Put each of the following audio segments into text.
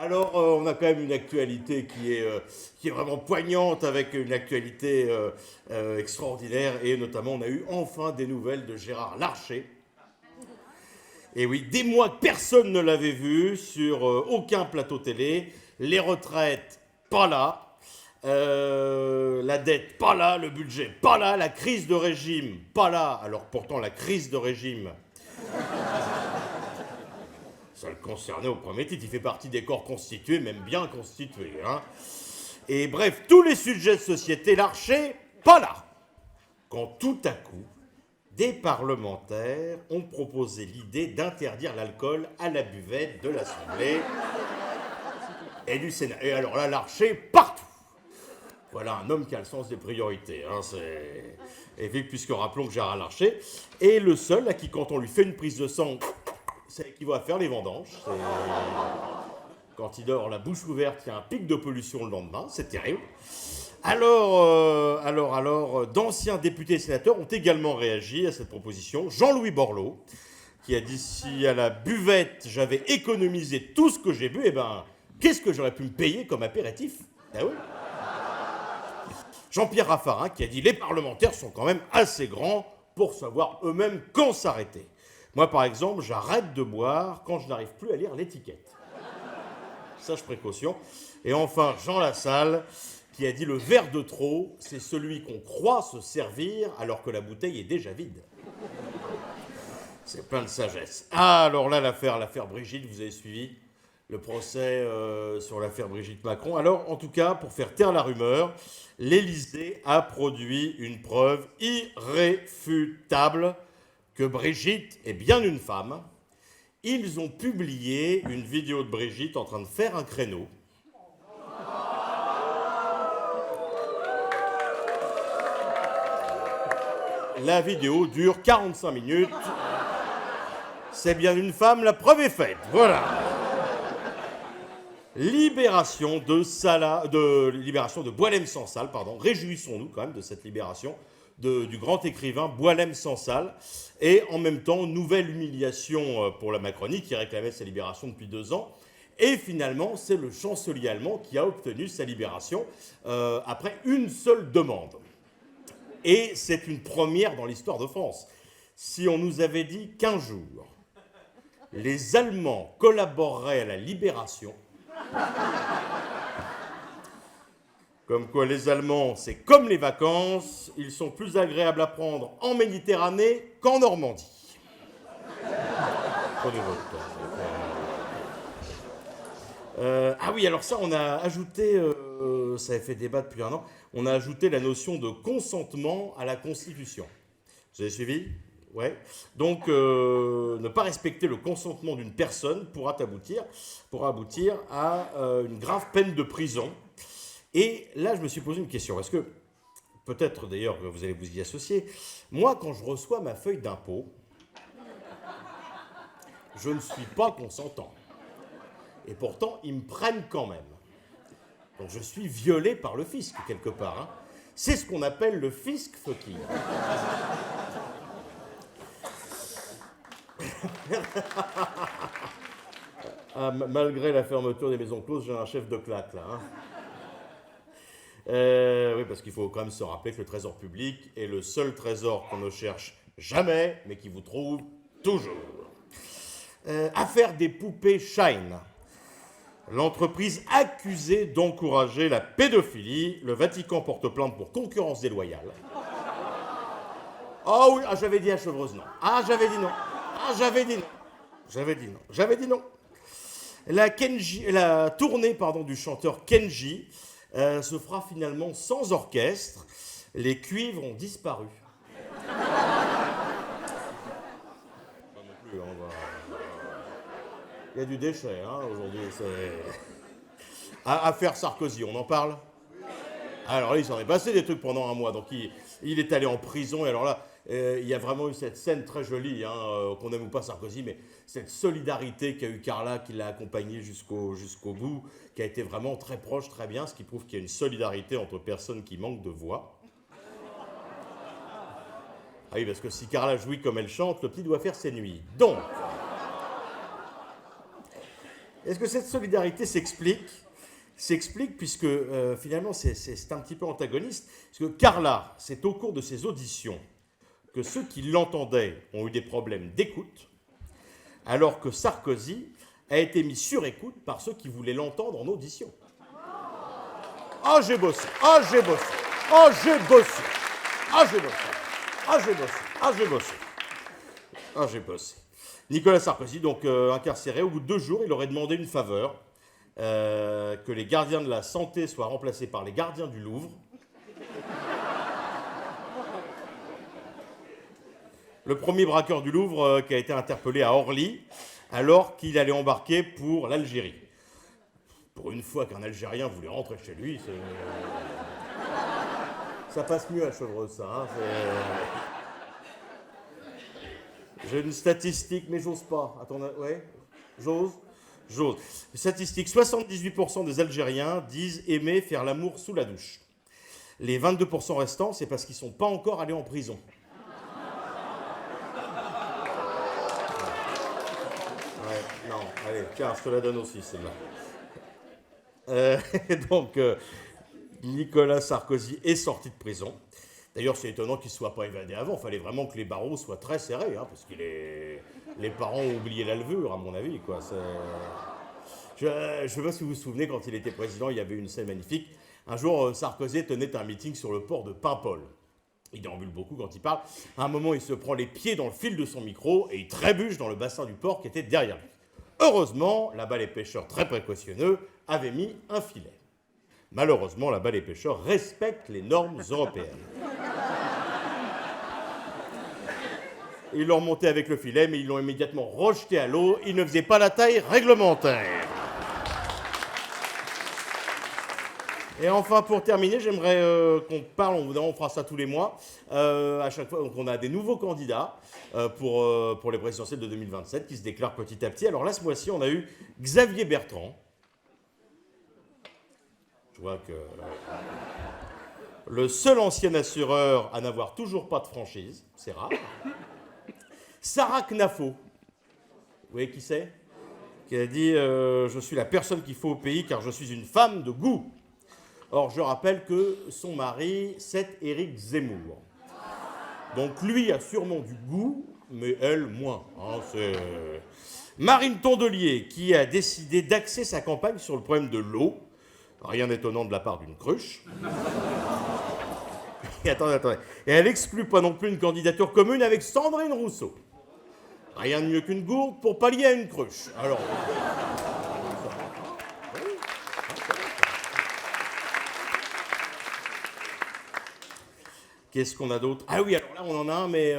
Alors, on a quand même une actualité qui est vraiment poignante, avec une actualité extraordinaire, et notamment, on a eu enfin des nouvelles de Gérard Larcher. Et oui, des mois que personne ne l'avait vu sur aucun plateau télé, les retraites, pas là, la dette, pas là, le budget, pas là, la crise de régime, pas là. Alors pourtant, la crise de régime, ça le concernait au premier titre. Il fait partie des corps constitués, même bien constitués. Hein. Et bref, tous les sujets de société, Larcher, pas là. Quand tout à coup, des parlementaires ont proposé l'idée d'interdire l'alcool à la buvette de l'Assemblée et du Sénat. Et alors là, Larcher, partout. Voilà un homme qui a le sens des priorités. Hein, et puisque rappelons que Gérard Larcher est le seul à qui, quand on lui fait une prise de sang, c'est qui va faire les vendanges. Quand il dort la bouche ouverte, il y a un pic de pollution le lendemain. C'est terrible. Alors, d'anciens députés et sénateurs ont également réagi à cette proposition. Jean-Louis Borloo, qui a dit si à la buvette j'avais économisé tout ce que j'ai bu, eh ben, qu'est-ce que j'aurais pu me payer comme apéritif? Ah oui. Jean-Pierre Raffarin, qui a dit les parlementaires sont quand même assez grands pour savoir eux-mêmes quand s'arrêter. Moi, par exemple, j'arrête de boire quand je n'arrive plus à lire l'étiquette. Sage précaution. Et enfin, Jean Lassalle, qui a dit le verre de trop, c'est celui qu'on croit se servir alors que la bouteille est déjà vide. C'est plein de sagesse. Ah, alors là, l'affaire Brigitte, vous avez suivi le procès sur l'affaire Brigitte Macron. Alors, en tout cas, pour faire taire la rumeur, l'Élysée a produit une preuve irréfutable que Brigitte est bien une femme. Ils ont publié une vidéo de Brigitte en train de faire un créneau. La vidéo dure 45 minutes. C'est bien une femme, la preuve est faite. Voilà. Libération de Boualem Sansal, pardon. Réjouissons-nous quand même de cette libération du grand écrivain Boualem Sansal. Et en même temps, nouvelle humiliation pour la Macronie qui réclamait sa libération depuis 2 ans. Et finalement, c'est le chancelier allemand qui a obtenu sa libération après une seule demande. Et c'est une première dans l'histoire de France. Si on nous avait dit qu'un jour, les Allemands collaboreraient à la libération, comme quoi les Allemands, c'est comme les vacances, ils sont plus agréables à prendre en Méditerranée qu'en Normandie. Prenez votre temps. Ah oui, alors ça, on a ajouté, ça a fait débat depuis 1 an, on a ajouté la notion de consentement à la Constitution. Vous avez suivi? Ouais. Donc, ne pas respecter le consentement d'une personne pourra aboutir à une grave peine de prison. Et là, je me suis posé une question. Est-ce que, peut-être d'ailleurs que vous allez vous y associer, moi, quand je reçois ma feuille d'impôt, je ne suis pas consentant. Et pourtant, ils me prennent quand même. Donc je suis violé par le fisc, quelque part. Hein. C'est ce qu'on appelle le fisc fucking. Ah, malgré la fermeture des maisons closes, j'ai un chef de claque, là. Hein. Oui, parce qu'il faut quand même se rappeler que le trésor public est le seul trésor qu'on ne cherche jamais, mais qui vous trouve toujours. Affaire des poupées Shine. L'entreprise accusée d'encourager la pédophilie, le Vatican porte plainte pour concurrence déloyale. Ah oui, j'avais dit à Chevreuse non. J'avais dit non. J'avais dit non. La tournée du chanteur Kenji se fera finalement sans orchestre. Les cuivres ont disparu. Pas non plus, on va... Il y a du déchet, hein, aujourd'hui. Affaire Sarkozy, on en parle? Alors, il s'en est passé des trucs pendant 1 mois. Donc, il est allé en prison. Et alors là, il y a vraiment eu cette scène très jolie, hein, qu'on aime ou pas Sarkozy, mais cette solidarité qu'a eu Carla, qui l'a accompagné jusqu'au bout, qui a été vraiment très proche, très bien, ce qui prouve qu'il y a une solidarité entre personnes qui manquent de voix. Ah oui, parce que si Carla jouit comme elle chante, le petit doit faire ses nuits. Donc... Est-ce que cette solidarité s'explique puisque finalement c'est un petit peu antagoniste, parce que Carla, c'est au cours de ses auditions que ceux qui l'entendaient ont eu des problèmes d'écoute, alors que Sarkozy a été mis sur écoute par ceux qui voulaient l'entendre en audition. Ah, j'ai bossé, ah, j'ai bossé, ah, j'ai bossé, ah, j'ai bossé, ah, j'ai bossé, ah, j'ai bossé, ah, j'ai bossé. Nicolas Sarkozy, donc incarcéré, au bout de 2 jours, il aurait demandé une faveur, que les gardiens de la santé soient remplacés par les gardiens du Louvre. Le premier braqueur du Louvre qui a été interpellé à Orly, alors qu'il allait embarquer pour l'Algérie. Pour une fois qu'un Algérien voulait rentrer chez lui, ça passe mieux à Chevreuse, ça. Hein, j'ai une statistique, mais j'ose pas. Attends, ouais, j'ose. Statistique, 78% des Algériens disent aimer faire l'amour sous la douche. Les 22% restants, c'est parce qu'ils ne sont pas encore allés en prison. Ouais, non, allez, tiens, je te la donne aussi, celle-là. Donc, Nicolas Sarkozy est sorti de prison. D'ailleurs, c'est étonnant qu'il ne soit pas évadé avant. Il fallait vraiment que les barreaux soient très serrés, hein, parce que les parents ont oublié la levure, à mon avis. Quoi. Je ne sais pas si vous vous souvenez, quand il était président, il y avait une scène magnifique. Un jour, Sarkozy tenait un meeting sur le port de Paimpol. Il déambule beaucoup quand il parle. À un moment, il se prend les pieds dans le fil de son micro et il trébuche dans le bassin du port qui était derrière lui. Heureusement, là-bas, les pêcheurs, très précautionneux, avaient mis un filet. Malheureusement, là-bas, les pêcheurs respectent les normes européennes. Ils l'ont remonté avec le filet, mais ils l'ont immédiatement rejeté à l'eau. Il ne faisait pas la taille réglementaire. Et enfin, pour terminer, j'aimerais qu'on parle, on fera ça tous les mois, à chaque fois, donc on a des nouveaux candidats pour les présidentielles de 2027 qui se déclarent petit à petit. Alors là, ce mois-ci, on a eu Xavier Bertrand. Je vois que le seul ancien assureur à n'avoir toujours pas de franchise, c'est rare. Sarah Knafo, vous voyez qui c'est? Qui a dit je suis la personne qu'il faut au pays car je suis une femme de goût. Or, je rappelle que son mari, c'est Éric Zemmour. Donc lui a sûrement du goût, mais elle, moins. Hein, Marine Tondelier, qui a décidé d'axer sa campagne sur le problème de l'eau. Rien d'étonnant de la part d'une cruche. Et attendez. Et elle n'exclut pas non plus une candidature commune avec Sandrine Rousseau. Rien de mieux qu'une gourde pour pallier à une cruche. Alors. Qu'est-ce qu'on a d'autre? Ah oui, alors là, on en a un, mais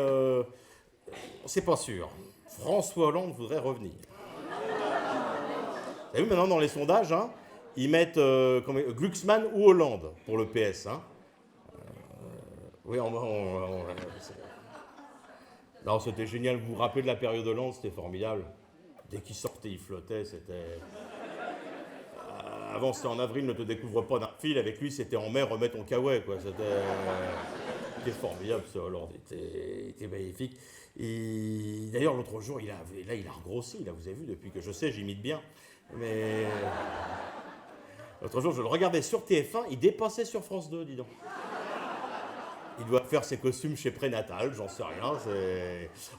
c'est pas sûr. François Hollande voudrait revenir. Vous avez vu maintenant dans les sondages, hein, ils mettent Glucksmann ou Hollande pour le PS. Hein. Oui, non, c'était génial. Vous vous rappelez de la période Hollande, c'était formidable. Dès qu'il sortait, il flottait, c'était... Avant, c'était en avril, ne te découvre pas d'un fil. Avec lui, c'était en mai, remets ton caouet, quoi. C'était formidable, ce Hollande. Il était magnifique. Et d'ailleurs, l'autre jour, il a regrossi. Là, vous avez vu, depuis que je sais, j'imite bien. Mais l'autre jour, je le regardais sur TF1, il dépassait sur France 2, dis donc. Il doit faire ses costumes chez Prénatal, j'en sais rien.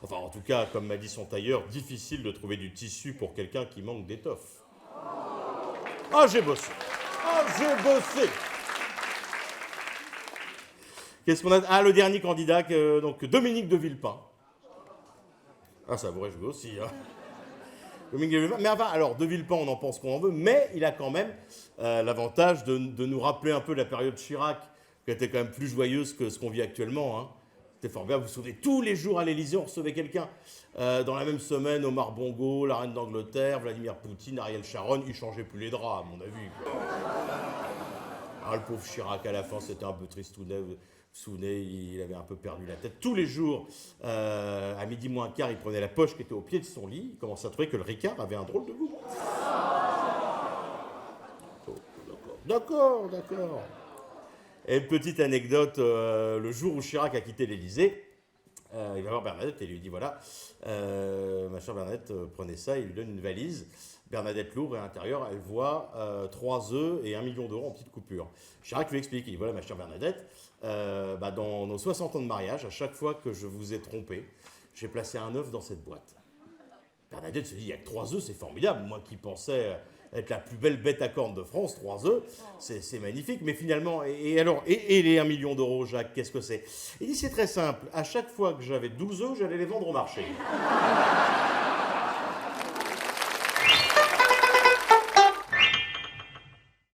Enfin, en tout cas, comme m'a dit son tailleur, difficile de trouver du tissu pour quelqu'un qui manque d'étoffe. Ah, j'ai bossé. Qu'est-ce qu'on a? Ah, le dernier candidat, donc Dominique de Villepin. Ah, ça pourrait jouer aussi, hein. Dominique de Villepin. Mais enfin, alors, de Villepin, on en pense qu'on en veut, mais il a quand même l'avantage de nous rappeler un peu la période Chirac, qui était quand même plus joyeuse que ce qu'on vit actuellement. Hein. C'était fort bien. Vous vous souvenez, tous les jours à l'Élysée, on recevait quelqu'un. Dans la même semaine, Omar Bongo, la reine d'Angleterre, Vladimir Poutine, Ariel Sharon, ils ne changeaient plus les draps, à mon avis. Ah, le pauvre Chirac, à la fin, c'était un peu tristounet. Vous vous souvenez, il avait un peu perdu la tête. Tous les jours, à midi moins quart, il prenait la poche qui était au pied de son lit. Il commençait à trouver que le Ricard avait un drôle de goût. Oh, d'accord. Et une petite anecdote, le jour où Chirac a quitté l'Élysée, Il va voir Bernadette et lui dit voilà, ma chère Bernadette, prenez ça, il lui donne une valise. Bernadette l'ouvre et à l'intérieur, elle voit 3 œufs et 1 million d'euros en petites coupures. Chirac lui explique, il dit voilà, ma chère Bernadette, dans nos 60 ans de mariage, à chaque fois que je vous ai trompé, j'ai placé un œuf dans cette boîte. Bernadette se dit il y a que 3 œufs, c'est formidable. Moi qui pensais être la plus belle bête à cornes de France, 3 œufs, c'est magnifique. Mais finalement, et les 1 million d'euros, Jacques, qu'est-ce que c'est? Il dit c'est très simple. À chaque fois que j'avais 12 œufs, j'allais les vendre au marché.